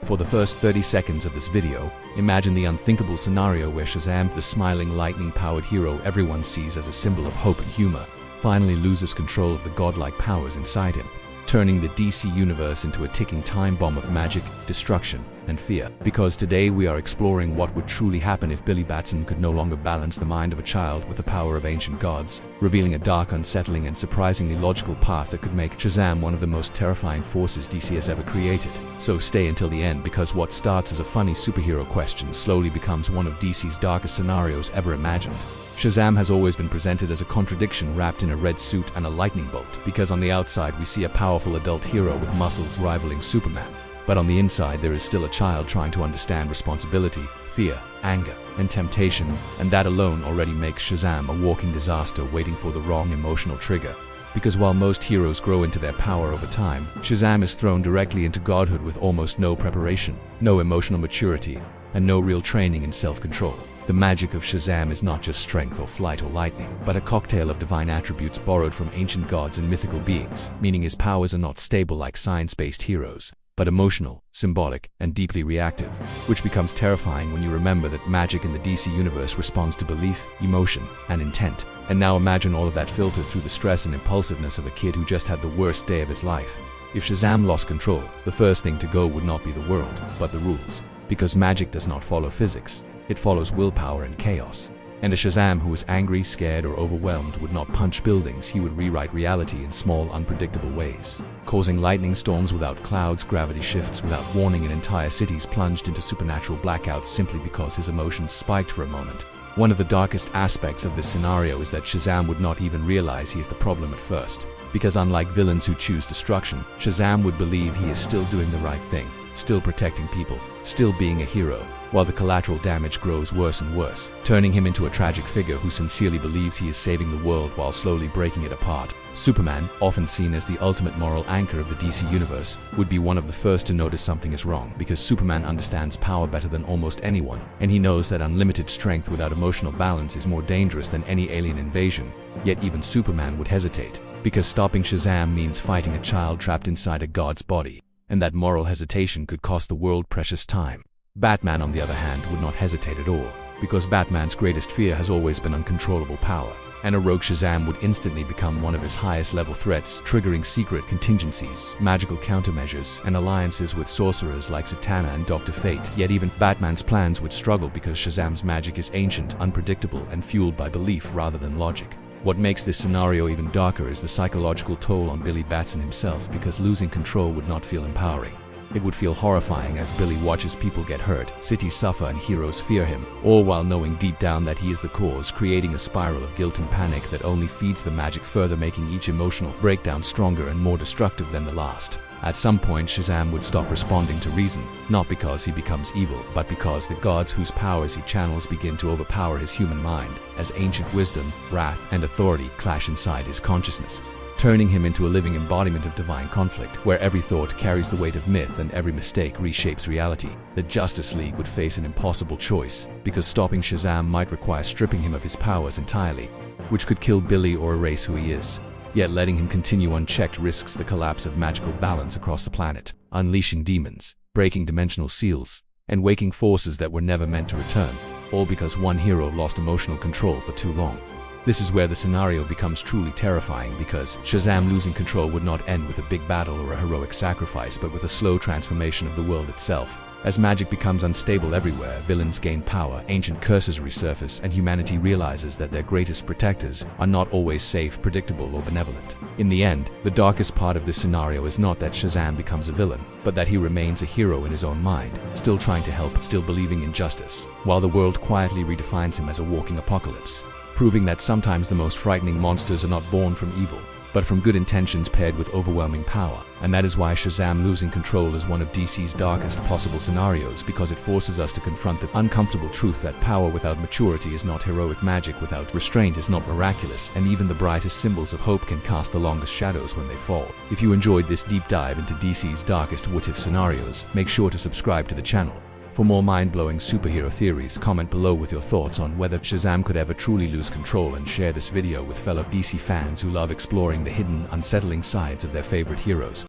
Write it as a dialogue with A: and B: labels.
A: For the first 30 seconds of this video, imagine the unthinkable scenario where Shazam, the smiling lightning-powered hero everyone sees as a symbol of hope and humor, finally loses control of the godlike powers inside him, turning the DC universe into a ticking time bomb of magic, destruction, and fear. Because today we are exploring what would truly happen if Billy Batson could no longer balance the mind of a child with the power of ancient gods, revealing a dark, unsettling, and surprisingly logical path that could make Shazam one of the most terrifying forces DC has ever created. So stay until the end, because what starts as a funny superhero question slowly becomes one of DC's darkest scenarios ever imagined. Shazam has always been presented as a contradiction wrapped in a red suit and a lightning bolt, because on the outside we see a powerful adult hero with muscles rivaling Superman. But on the inside there is still a child trying to understand responsibility, fear, anger, and temptation, and that alone already makes Shazam a walking disaster waiting for the wrong emotional trigger. Because while most heroes grow into their power over time, Shazam is thrown directly into godhood with almost no preparation, no emotional maturity, and no real training in self-control. The magic of Shazam is not just strength or flight or lightning, but a cocktail of divine attributes borrowed from ancient gods and mythical beings, meaning his powers are not stable like science-based heroes, but emotional, symbolic, and deeply reactive, which becomes terrifying when you remember that magic in the DC universe responds to belief, emotion, and intent. And now imagine all of that filtered through the stress and impulsiveness of a kid who just had the worst day of his life. If Shazam lost control, the first thing to go would not be the world, but the rules. Because magic does not follow physics. It follows willpower and chaos. And a Shazam who is angry, scared, or overwhelmed would not punch buildings, he would rewrite reality in small, unpredictable ways, causing lightning storms without clouds, gravity shifts without warning, and entire cities plunged into supernatural blackouts simply because his emotions spiked for a moment. One of the darkest aspects of this scenario is that Shazam would not even realize he is the problem at first, because unlike villains who choose destruction, Shazam would believe he is still doing the right thing, still protecting people, still being a hero, while the collateral damage grows worse and worse, turning him into a tragic figure who sincerely believes he is saving the world while slowly breaking it apart. Superman, often seen as the ultimate moral anchor of the DC universe, would be one of the first to notice something is wrong, because Superman understands power better than almost anyone, and he knows that unlimited strength without emotional balance is more dangerous than any alien invasion. Yet even Superman would hesitate, because stopping Shazam means fighting a child trapped inside a god's body, and that moral hesitation could cost the world precious time. Batman, on the other hand, would not hesitate at all, because Batman's greatest fear has always been uncontrollable power, and a rogue Shazam would instantly become one of his highest level threats, triggering secret contingencies, magical countermeasures, and alliances with sorcerers like Zatanna and Dr. Fate. Yet even Batman's plans would struggle because Shazam's magic is ancient, unpredictable, and fueled by belief rather than logic. What makes this scenario even darker is the psychological toll on Billy Batson himself, because losing control would not feel empowering. It would feel horrifying as Billy watches people get hurt, cities suffer, and heroes fear him, all while knowing deep down that he is the cause, creating a spiral of guilt and panic that only feeds the magic further, making each emotional breakdown stronger and more destructive than the last. At some point, Shazam would stop responding to reason, not because he becomes evil, but because the gods whose powers he channels begin to overpower his human mind, as ancient wisdom, wrath, and authority clash inside his consciousness, turning him into a living embodiment of divine conflict, where every thought carries the weight of myth and every mistake reshapes reality. The Justice League would face an impossible choice, because stopping Shazam might require stripping him of his powers entirely, which could kill Billy or erase who he is. Yet letting him continue unchecked risks the collapse of magical balance across the planet, unleashing demons, breaking dimensional seals, and waking forces that were never meant to return, all because one hero lost emotional control for too long. This is where the scenario becomes truly terrifying, because Shazam losing control would not end with a big battle or a heroic sacrifice, but with a slow transformation of the world itself. As magic becomes unstable everywhere, villains gain power, ancient curses resurface, and humanity realizes that their greatest protectors are not always safe, predictable, or benevolent. In the end, the darkest part of this scenario is not that Shazam becomes a villain, but that he remains a hero in his own mind, still trying to help, still believing in justice, while the world quietly redefines him as a walking apocalypse, proving that sometimes the most frightening monsters are not born from evil, but from good intentions paired with overwhelming power. And that is why Shazam losing control is one of DC's darkest possible scenarios, because it forces us to confront the uncomfortable truth that power without maturity is not heroic, magic without restraint is not miraculous, and even the brightest symbols of hope can cast the longest shadows when they fall. If you enjoyed this deep dive into DC's darkest what-if scenarios, make sure to subscribe to the channel. For more mind-blowing superhero theories, comment below with your thoughts on whether Shazam could ever truly lose control, and share this video with fellow DC fans who love exploring the hidden, unsettling sides of their favorite heroes.